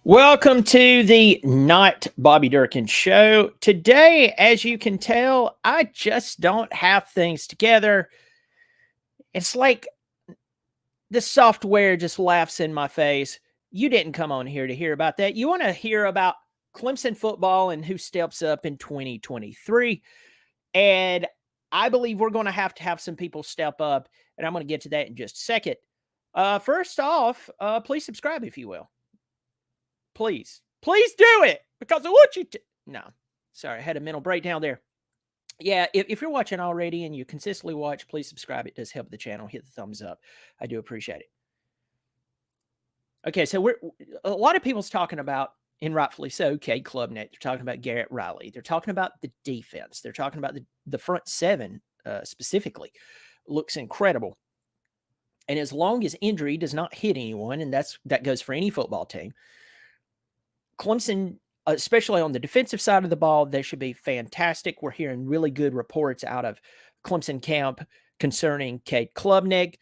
Welcome to the Not Bobby Durkin Show. Today, as you can tell, I just don't have things together. It's like the software just laughs in my face. You didn't come on here to hear about that. You want to hear about Clemson football and who steps up in 2023. And I believe we're going to have some people step up, and I'm going to get to that in just a second. First off, please subscribe if you will. Please do it because I want you to. No, sorry, I had a mental breakdown there. Yeah, if you're watching already and you consistently watch, please subscribe. It does help the channel. Hit the thumbs up. I do appreciate it. Okay, so a lot of people's talking about, and rightfully so, Cade Klubnik. They're talking about Garrett Riley. They're talking about the defense. They're talking about the front seven specifically. Looks incredible. And as long as injury does not hit anyone, and that goes for any football team, Clemson, especially on the defensive side of the ball, they should be fantastic. We're hearing really good reports out of Clemson camp concerning Cade Klubnik,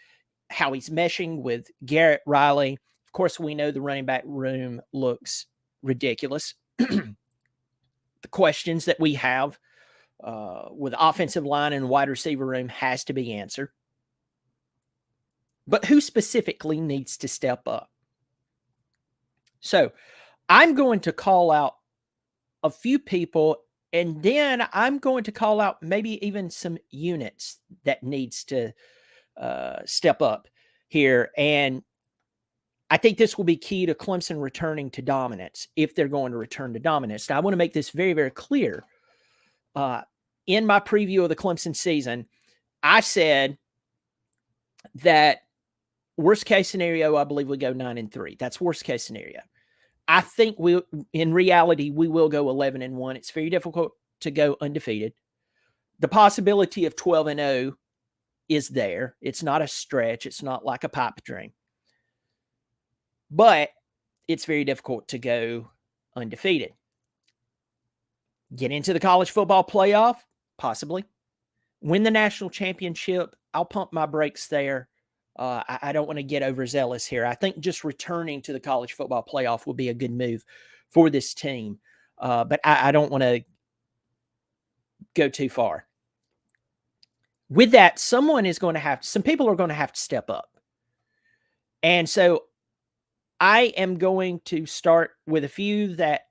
how he's meshing with Garrett Riley. Of course, we know the running back room looks ridiculous. The questions that we have with offensive line and wide receiver room has to be answered. But who specifically needs to step up? So I'm going to call out a few people, and then I'm going to call out maybe even some units that needs to step up here. And I think this will be key to Clemson returning to dominance if they're going to return to dominance. Now, I want to make this very, very clear. In my preview of the Clemson season, I said that worst case scenario, I believe we go 9-3. That's worst case scenario. I think in reality, we will go 11-1. It's very difficult to go undefeated. The possibility of 12-0 is there. It's not a stretch. It's not like a pipe dream. But it's very difficult to go undefeated. Get into the college football playoff? Possibly. Win the national championship? I'll pump my brakes there. I don't want to get overzealous here. I think just returning to the college football playoff will be a good move for this team. But I don't want to go too far. With that, some people are going to have to step up. And so I am going to start with a few that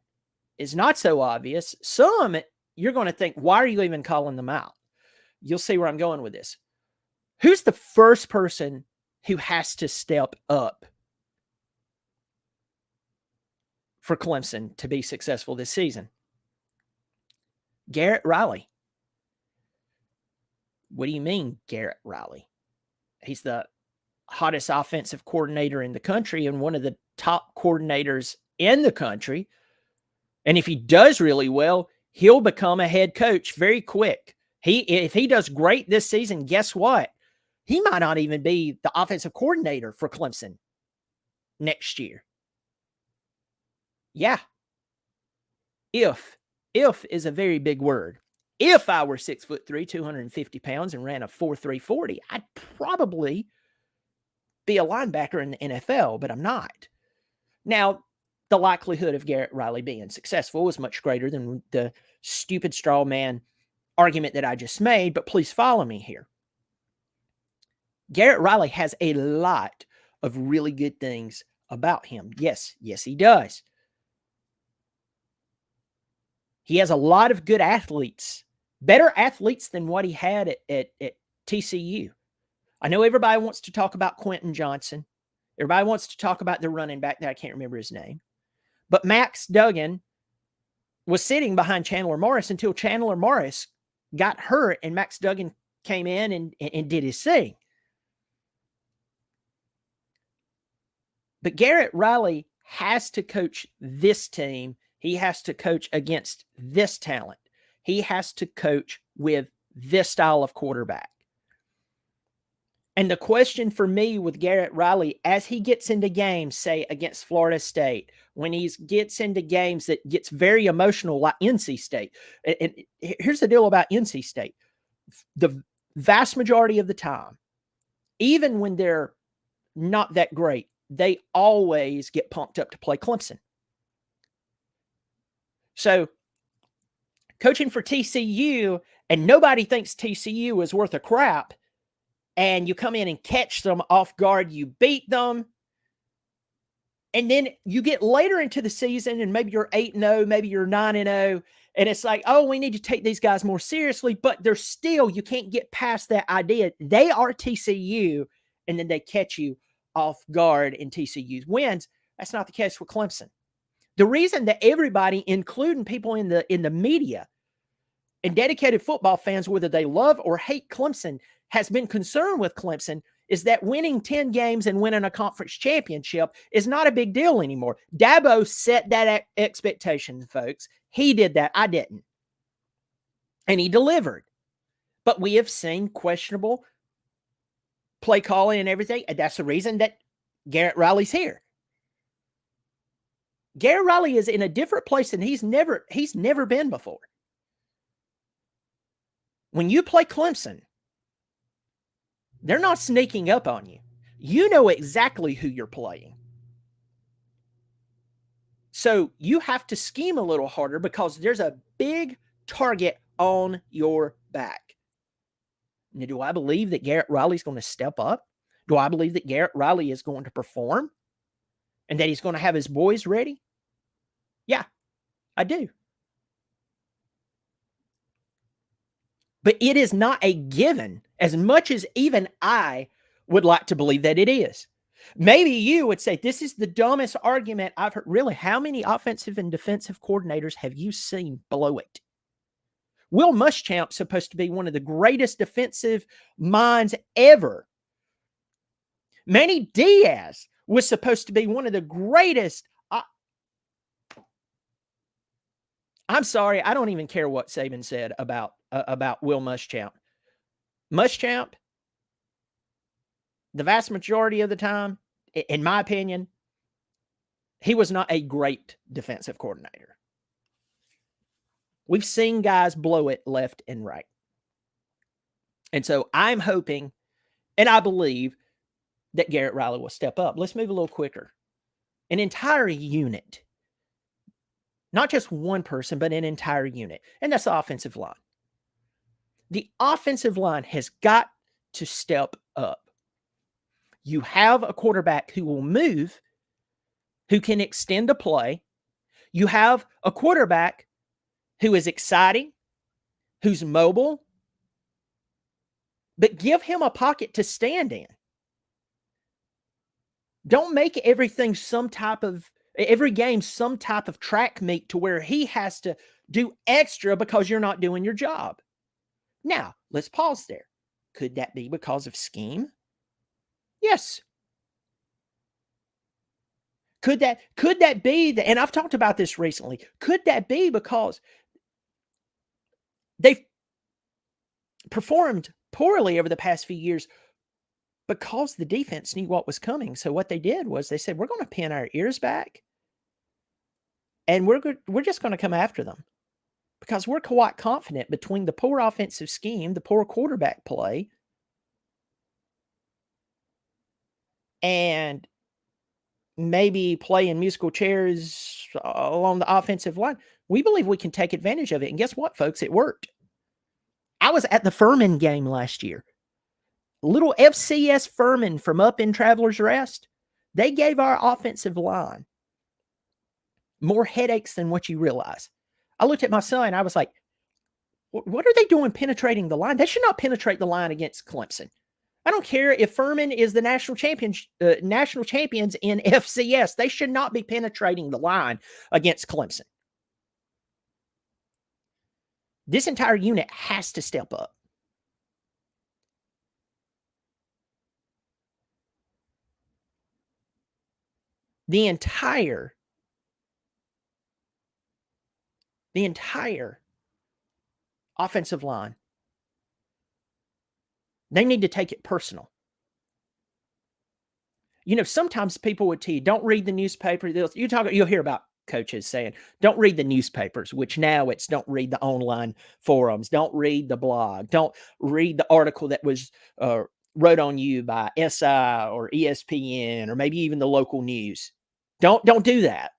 is not so obvious. Some you're going to think, why are you even calling them out? You'll see where I'm going with this. Who's the first person who has to step up for Clemson to be successful this season? Garrett Riley. What do you mean, Garrett Riley? He's the hottest offensive coordinator in the country and one of the top coordinators in the country. And if he does really well, he'll become a head coach very quick. If he does great this season, guess what? He might not even be the offensive coordinator for Clemson next year. Yeah. If is a very big word. If I were 6'3", 250 pounds and ran a 4.3 40, I'd probably be a linebacker in the NFL, but I'm not. Now, the likelihood of Garrett Riley being successful is much greater than the stupid straw man argument that I just made, but please follow me here. Garrett Riley has a lot of really good things about him. Yes, he does. He has a lot of good athletes, better athletes than what he had at TCU. I know everybody wants to talk about Quentin Johnson. Everybody wants to talk about the running back that I can't remember his name. But Max Duggan was sitting behind Chandler Morris until Chandler Morris got hurt and Max Duggan came in and did his thing. But Garrett Riley has to coach this team. He has to coach against this talent. He has to coach with this style of quarterback. And the question for me with Garrett Riley, as he gets into games, say against Florida State, when he gets into games that gets very emotional like NC State. And here's the deal about NC State. The vast majority of the time, even when they're not that great, they always get pumped up to play Clemson. So coaching for TCU, and nobody thinks TCU is worth a crap, and you come in and catch them off guard, you beat them, and then you get later into the season and maybe you're 8-0, maybe you're 9-0, and it's like, oh, we need to take these guys more seriously, but they're still, you can't get past that idea. They are TCU, and then they catch you off guard in TCU's wins. That's not the case with Clemson. The reason that everybody, including people in the media and dedicated football fans, whether they love or hate Clemson, has been concerned with Clemson is that winning 10 games and winning a conference championship is not a big deal anymore. Dabo set that expectation, folks. He did that. I didn't. And he delivered. But we have seen questionable play calling and everything. And that's the reason that Garrett Riley's here. Garrett Riley is in a different place than he's never been before. When you play Clemson, they're not sneaking up on you. You know exactly who you're playing. So you have to scheme a little harder because there's a big target on your back. Now, do I believe that Garrett Riley's going to step up? Do I believe that Garrett Riley is going to perform and that he's going to have his boys ready? Yeah, I do. But it is not a given, as much as even I would like to believe that it is. Maybe you would say, this is the dumbest argument I've heard. Really, how many offensive and defensive coordinators have you seen blow it? Will Muschamp's supposed to be one of the greatest defensive minds ever. Manny Diaz was supposed to be one of the greatest. I'm sorry, I don't even care what Saban said about Will Muschamp. Muschamp, the vast majority of the time, in my opinion, he was not a great defensive coordinator. We've seen guys blow it left and right. And so I'm hoping, and I believe, that Garrett Riley will step up. Let's move a little quicker. An entire unit. Not just one person, but an entire unit. And that's the offensive line. The offensive line has got to step up. You have a quarterback who will move, who can extend a play. You have a quarterback who is exciting, who's mobile, but give him a pocket to stand in. Don't make everything every game some type of track meet to where he has to do extra because you're not doing your job. Now, let's pause there. Could that be because of scheme? Yes. Could that be, and I've talked about this recently, could that be because they've performed poorly over the past few years because the defense knew what was coming? So what they did was they said, we're going to pin our ears back and we're just going to come after them because we're quite confident between the poor offensive scheme, the poor quarterback play, and maybe playing musical chairs along the offensive line. We believe we can take advantage of it. And guess what, folks? It worked. I was at the Furman game last year. Little FCS Furman from up in Travelers Rest. They gave our offensive line more headaches than what you realize. I looked at my son and I was like, what are they doing penetrating the line? They should not penetrate the line against Clemson. I don't care if Furman is the national champions in FCS. They should not be penetrating the line against Clemson. This entire unit has to step up. The entire offensive line, they need to take it personal. You know, sometimes people would tell you, don't read the newspaper. You'll hear about coaches saying, don't read the newspapers, which now it's don't read the online forums. Don't read the blog. Don't read the article that was wrote on you by SI or ESPN or maybe even the local news. Don't do that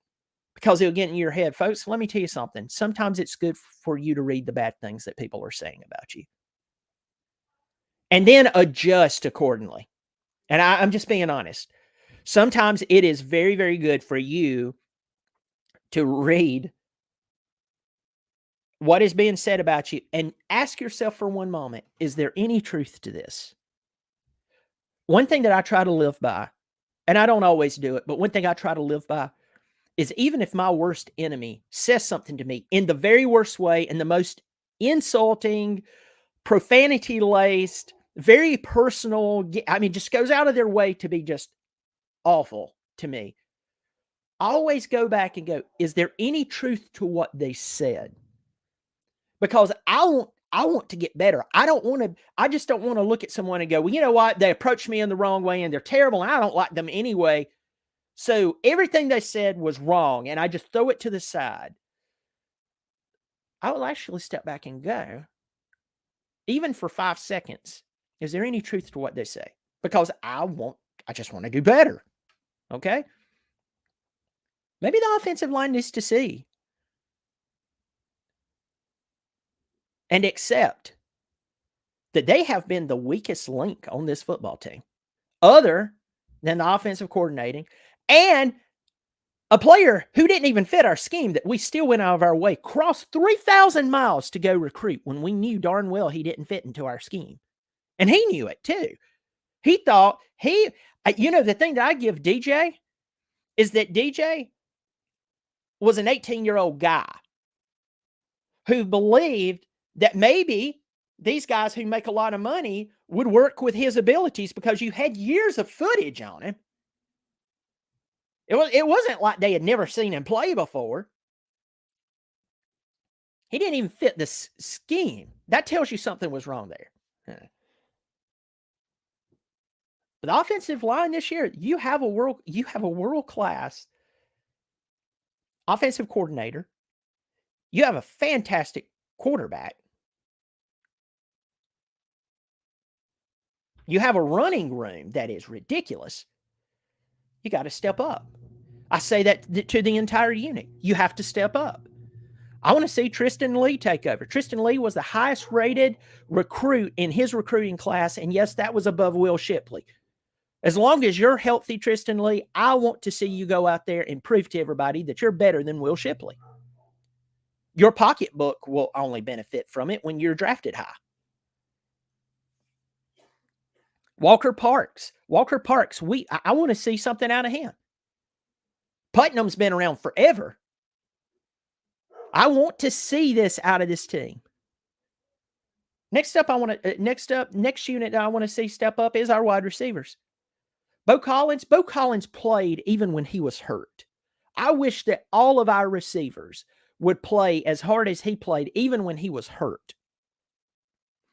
because it'll get in your head. Folks, let me tell you something. Sometimes it's good for you to read the bad things that people are saying about you and then adjust accordingly. And I'm just being honest. Sometimes it is very, very good for you to read what is being said about you and ask yourself for one moment, is there any truth to this? One thing that I try to live by, and I don't always do it, but one thing I try to live by is even if my worst enemy says something to me in the very worst way, in the most insulting, profanity laced, very personal, I mean, just goes out of their way to be just awful to me. I always go back and go, is there any truth to what they said? Because I want to get better. I just don't want to look at someone and go, well, you know what? They approached me in the wrong way and they're terrible and I don't like them anyway. So everything they said was wrong and I just throw it to the side. I will actually step back and go, even for 5 seconds, is there any truth to what they say? Because I just want to do better. Okay? Maybe the offensive line needs to see and accept that they have been the weakest link on this football team, other than the offensive coordinating and a player who didn't even fit our scheme that we still went out of our way, crossed 3,000 miles to go recruit when we knew darn well he didn't fit into our scheme. And he knew it too. He thought the thing that I give DJ is that DJ was an 18-year-old guy who believed that maybe these guys who make a lot of money would work with his abilities because you had years of footage on him. It wasn't like they had never seen him play before. He didn't even fit the scheme. That tells you something was wrong there. But the offensive line this year, you have a world-class offensive coordinator. You have a fantastic quarterback. You have a running room that is ridiculous. You got to step up. I say that to the entire unit. You have to step up. I want to see Tristan Lee take over. Tristan Lee was the highest rated recruit in his recruiting class. And yes, that was above Will Shipley. As long as you're healthy, Tristan Lee, I want to see you go out there and prove to everybody that you're better than Will Shipley. Your pocketbook will only benefit from it when you're drafted high. Walker Parks, I want to see something out of him. Putnam's been around forever. I want to see this out of this team. Next unit that I want to see step up is our wide receivers. Bo Collins played even when he was hurt. I wish that all of our receivers would play as hard as he played even when he was hurt.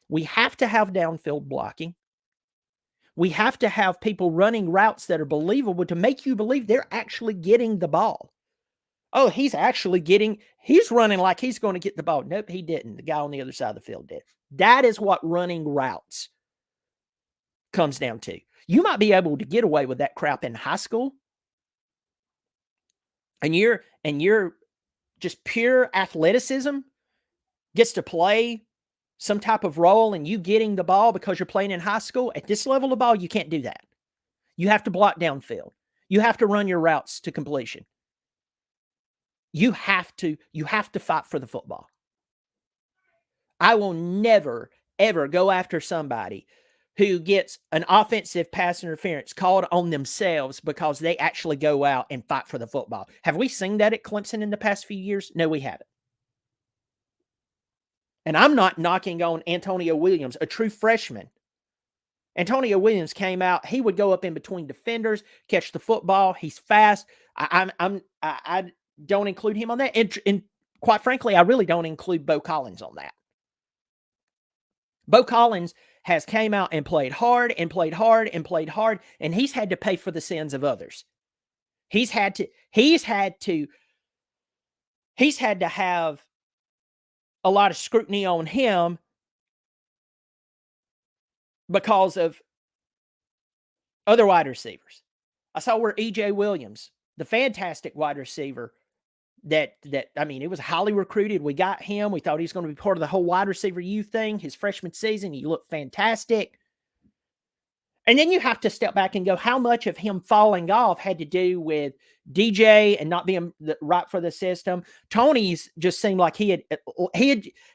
We have to have downfield blocking. We have to have people running routes that are believable to make you believe they're actually getting the ball. Oh, he's running like he's going to get the ball. Nope, he didn't. The guy on the other side of the field did. That is what running routes comes down to. You might be able to get away with that crap in high school. And you're just pure athleticism gets to play some type of role in you getting the ball because you're playing in high school. At this level of ball, you can't do that. You have to block downfield. You have to run your routes to completion. You have to fight for the football. I will never, ever go after somebody who gets an offensive pass interference called on themselves because they actually go out and fight for the football. Have we seen that at Clemson in the past few years? No, we haven't. And I'm not knocking on Antonio Williams, a true freshman. Antonio Williams came out. He would go up in between defenders, catch the football. He's fast. I don't include him on that. And quite frankly, I really don't include Bo Collins on that. Bo Collins has came out and played hard and played hard and played hard, and he's had to pay for the sins of others. He's had to have a lot of scrutiny on him because of other wide receivers. I saw where E.J. Williams, the fantastic wide receiver I mean, it was highly recruited. We got him. We thought he was going to be part of the whole wide receiver youth thing. His freshman season, he looked fantastic. And then you have to step back and go, how much of him falling off had to do with DJ and not being right for the system? Tony's just seemed like he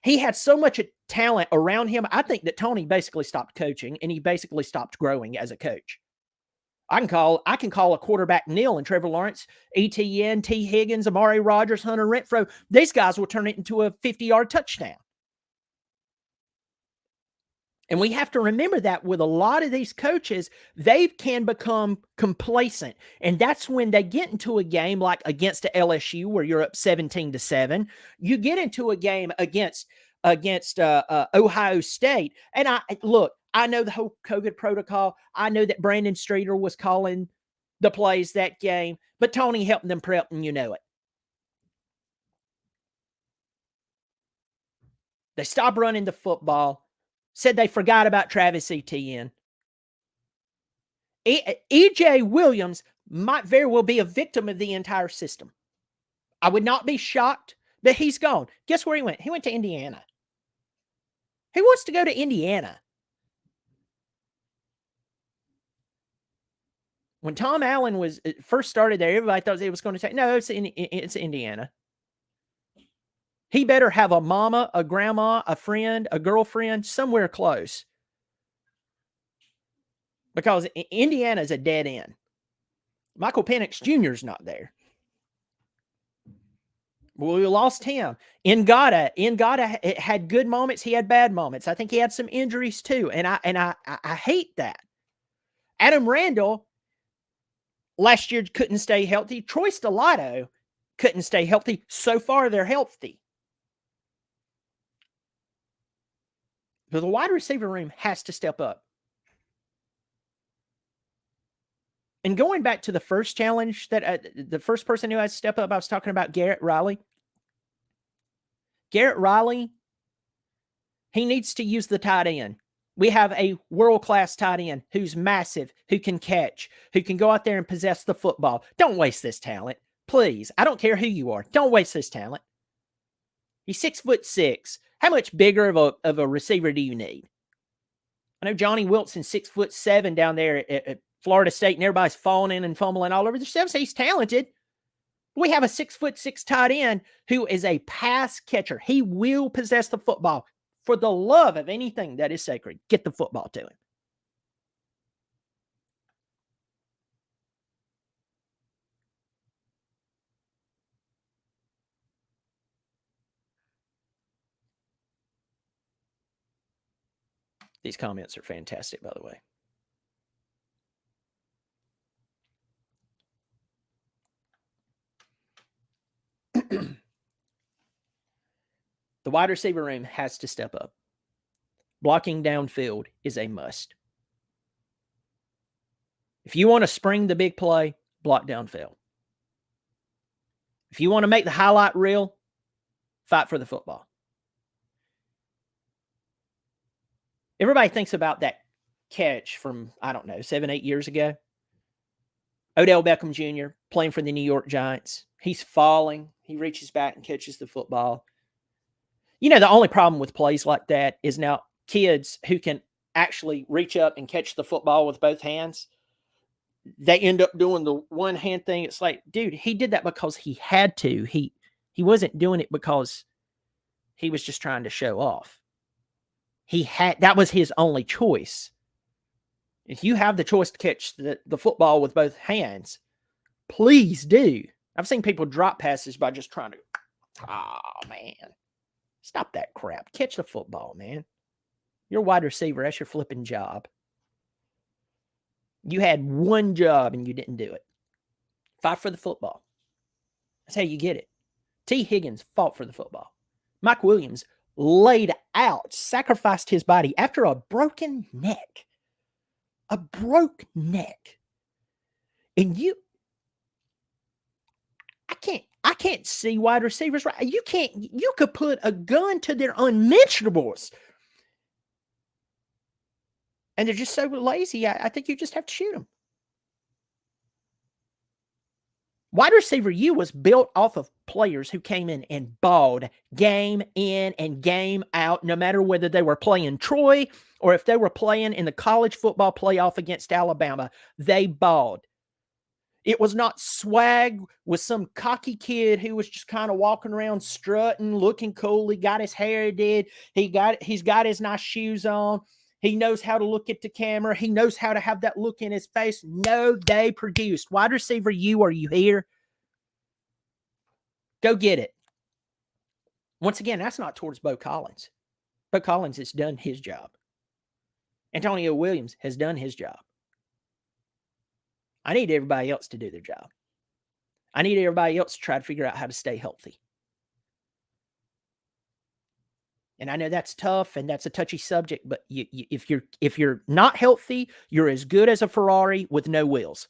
had so much talent around him. I think that Tony basically stopped coaching and he basically stopped growing as a coach. I can call a quarterback Neil and Trevor Lawrence, ETN, T. Higgins, Amari Rogers, Hunter Renfro. These guys will turn it into a 50-yard touchdown. And we have to remember that with a lot of these coaches, they can become complacent. And that's when they get into a game like against LSU where you're up 17-7. You get into a game against Ohio State. And I know the whole COVID protocol. I know that Brandon Streeter was calling the plays that game, but Tony helped them prep, and you know it. They stopped running the football. Said they forgot about Travis Etienne. E.J. Williams might very well be a victim of the entire system. I would not be shocked, but he's gone. Guess where he went? He went to Indiana. Who wants to go to Indiana? When Tom Allen was first started there, everybody thought it was going to take. No, it's Indiana. He better have a mama, a grandma, a friend, a girlfriend somewhere close. Because Indiana is a dead end. Michael Penix Jr. is not there. Well, we lost him. Ngata had good moments. He had bad moments. I think he had some injuries too. And I hate that. Adam Randall last year couldn't stay healthy. Troy Stellato couldn't stay healthy. So far, they're healthy. But the wide receiver room has to step up. And going back to the first challenge, that the first person who has to step up, I was talking about Garrett Riley. Garrett Riley, he needs to use the tight end. We have a world-class tight end who's massive, who can catch, who can go out there and possess the football. Don't waste this talent. Please. I don't care who you are. Don't waste this talent. He's 6'6". How much bigger of a receiver do you need? I know Johnny Wilson's 6'7" down there at Florida State, and everybody's falling in and fumbling all over themselves. He's talented. We have a 6'6" tight end who is a pass catcher. He will possess the football. For the love of anything that is sacred, get the football to him. These comments are fantastic, by the way. The wide receiver room has to step up. Blocking downfield is a must. If you want to spring the big play, block downfield. If you want to make the highlight reel, fight for the football. Everybody thinks about that catch from, 7, 8 years ago. Odell Beckham Jr. playing for the New York Giants. He's falling. He reaches back and catches the football. You know, the only problem with plays like that is now kids who can actually reach up and catch the football with both hands, they end up doing the one hand thing. It's like, dude, he did that because he had to. He wasn't doing it because he was just trying to show off. That was his only choice. If you have the choice to catch the football with both hands, please do. I've seen people drop passes by just trying to, oh, man. Stop that crap. Catch the football, man. You're a wide receiver. That's your flipping job. You had one job and you didn't do it. Fight for the football. That's how you get it. T. Higgins fought for the football. Mike Williams laid out, sacrificed his body after a broken neck. A broke neck. And I can't see wide receivers right. You could put a gun to their unmentionables. And they're just so lazy. I think you just have to shoot them. Wide receiver U was built off of players who came in and balled game in and game out, no matter whether they were playing Troy or if they were playing in the college football playoff against Alabama. They balled. It was not swag with some cocky kid who was just kind of walking around strutting, looking cool. He got his hair did. He's got his nice shoes on. He knows how to look at the camera. He knows how to have that look in his face. No, they produced. Wide receiver U, are you here? Go get it. Once again, that's not towards Bo Collins. Bo Collins has done his job. Antonio Williams has done his job. I need everybody else to do their job. I need everybody else to try to figure out how to stay healthy. And I know that's tough and that's a touchy subject, but if you're not healthy, you're as good as a Ferrari with no wheels.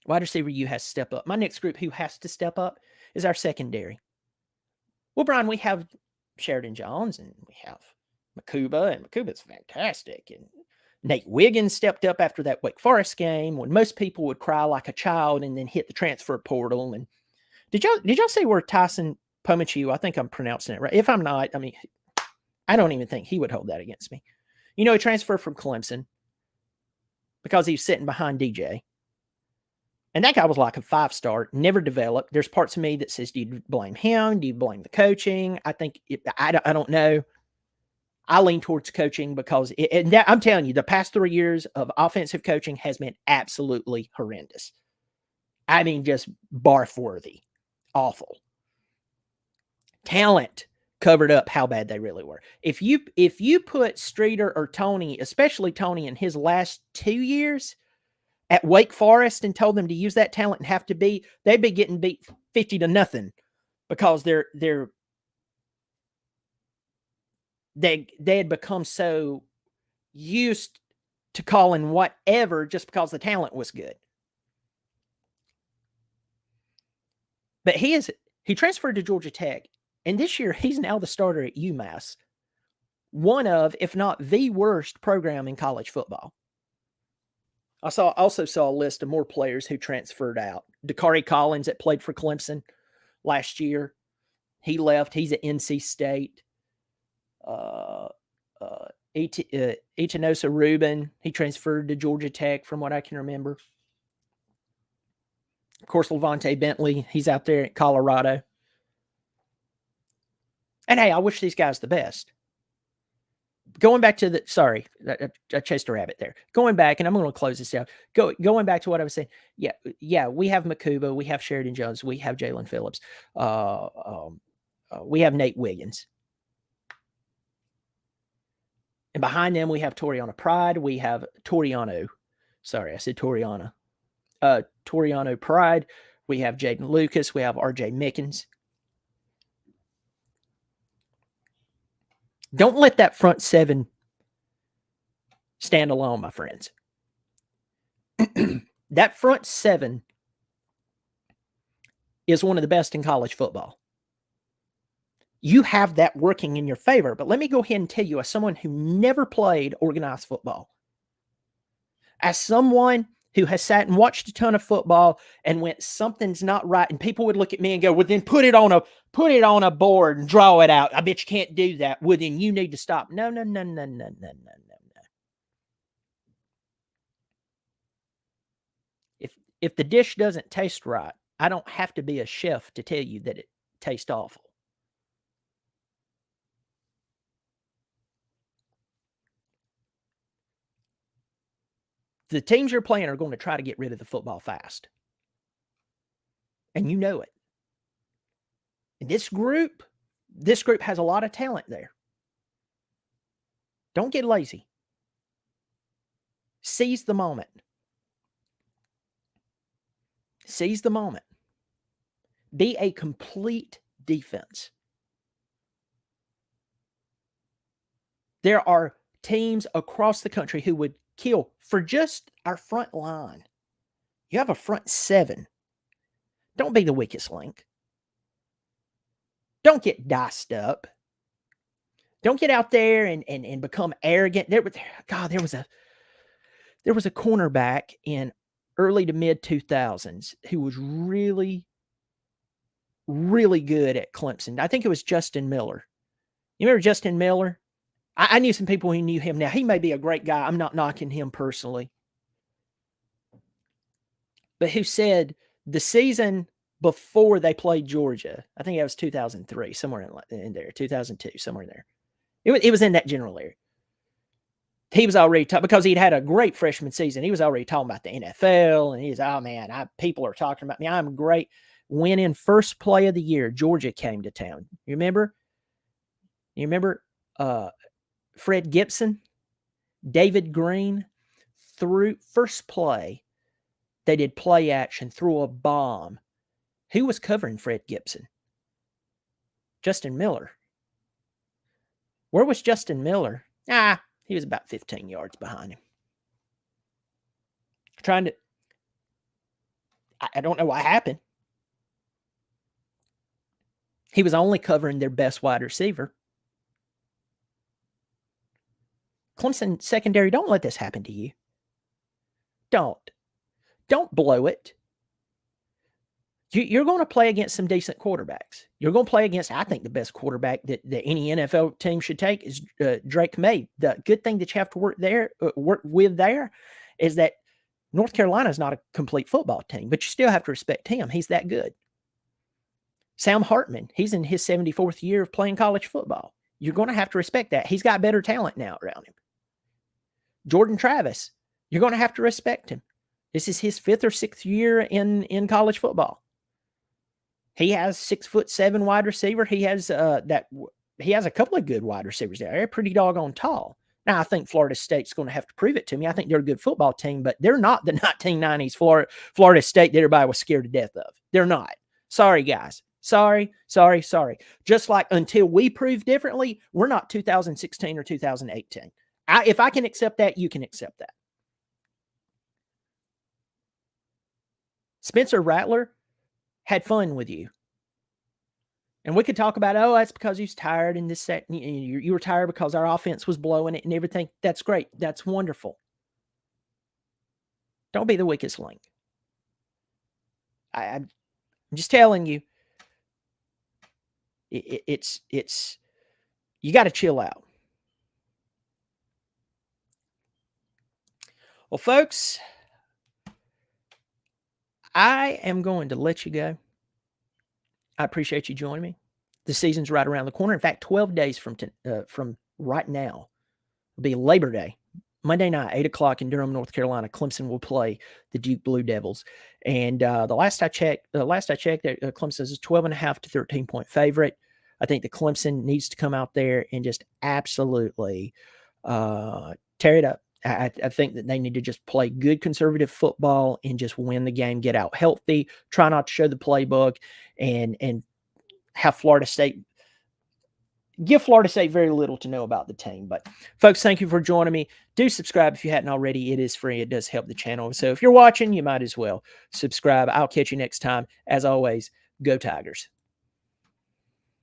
Wide receiver U has to step up. My next group who has to step up is our secondary. Well, Brian, we have Sheridan Jones and we have Makuba, and Makuba's fantastic. And Nate Wiggins stepped up after that Wake Forest game when most people would cry like a child and then hit the transfer portal. And did y'all see where Tyson Pomachew, I think I'm pronouncing it right. If I'm not, I mean, I don't even think he would hold that against me. He transferred from Clemson because he was sitting behind DJ. And that guy was like a 5-star, never developed. There's parts of me that says, do you blame him? Do you blame the coaching? I think, I don't know. I lean towards coaching because I'm telling you, the past 3 years of offensive coaching has been absolutely horrendous. I mean, just barf-worthy. Awful. Talent covered up how bad they really were. If you put Streeter or Tony, especially Tony in his last 2 years at Wake Forest and told them to use that talent and they'd be getting beat 50-0 because they had become so used to calling whatever just because the talent was good. But he transferred to Georgia Tech, and this year he's now the starter at UMass, one of, if not the worst program in college football. I also saw a list of more players who transferred out. Dakari Collins that played for Clemson last year, he left. He's at NC State. Itanosa Rubin, he transferred to Georgia Tech from what I can remember. Of course, Levante Bentley, he's out there at Colorado. And hey, I wish these guys the best. Going back to I chased a rabbit there. Going back, and I'm going to close this out. Going back to what I was saying. Yeah, we have Makuba, we have Sheridan Jones, we have Jalen Phillips, we have Nate Wiggins. And behind them, we have Toriano Pride. We have Toriano. Sorry, I said Toriana. Toriano Pride. We have Jaden Lucas. We have RJ Mickens. Don't let that front seven stand alone, my friends. That front seven is one of the best in college football. You have that working in your favor. But let me go ahead and tell you, as someone who never played organized football, as someone who has sat and watched a ton of football and went, something's not right, and people would look at me and go, well, then put it on a board and draw it out. I bet you can't do that. Well, then you need to stop. No. If the dish doesn't taste right, I don't have to be a chef to tell you that it tastes awful. The teams you're playing are going to try to get rid of the football fast. And you know it. And this group has a lot of talent there. Don't get lazy. Seize the moment. Seize the moment. Be a complete defense. There are teams across the country who would kill for just our front line. You have a front seven. Don't be the weakest link. Don't get diced up. Don't get out there and become arrogant. There was a cornerback in early to mid 2000s who was really, really good at Clemson. I think it was Justin Miller. You remember Justin Miller? I knew some people who knew him. Now, he may be a great guy. I'm not knocking him personally. But who said the season before they played Georgia, I think it was 2003, somewhere in there, 2002, somewhere in there. It was in that general area. He was already because he'd had a great freshman season. He was already talking about the NFL, and he's, oh man, people are talking about me. I'm great. Winning first play of the year, Georgia came to town. You remember? Fred Gibson, David Green threw first play. They did play action, threw a bomb. Who was covering Fred Gibson? Justin Miller. Where was Justin Miller? He was about 15 yards behind him. I don't know what happened. He was only covering their best wide receiver. Clemson secondary, don't let this happen to you. Don't blow it. You're going to play against some decent quarterbacks. You're going to play against, I think, the best quarterback that any NFL team should take is Drake May. The good thing that you have to work with there is that North Carolina is not a complete football team, but you still have to respect him. He's that good. Sam Hartman, he's in his 74th year of playing college football. You're going to have to respect that. He's got better talent now around him. Jordan Travis, you're going to have to respect him. This is his 5th or 6th year in college football. He has 6'7" wide receiver. He has a couple of good wide receivers there. They're pretty doggone tall. Now, I think Florida State's going to have to prove it to me. I think they're a good football team, but they're not the 1990s Florida State that everybody was scared to death of. They're not. Sorry, guys. Sorry. Just like until we prove differently, we're not 2016 or 2018. If I can accept that, you can accept that. Spencer Rattler had fun with you. And we could talk about, that's because he's tired and this, that, you were tired because our offense was blowing it and everything. That's great. That's wonderful. Don't be the weakest link. I'm just telling you, it's you got to chill out. Well, folks, I am going to let you go. I appreciate you joining me. The season's right around the corner. In fact, 12 days from right now will be Labor Day. Monday night, 8 o'clock in Durham, North Carolina. Clemson will play the Duke Blue Devils. And the last I checked, Clemson is a 12.5 to 13-point favorite. I think the Clemson needs to come out there and just absolutely tear it up. I think that they need to just play good conservative football and just win the game, get out healthy, try not to show the playbook, and have Florida State give Florida State very little to know about the team. But folks, thank you for joining me. Do subscribe if you hadn't already. It is free. It does help the channel. So if you're watching, you might as well subscribe. I'll catch you next time. As always, go Tigers.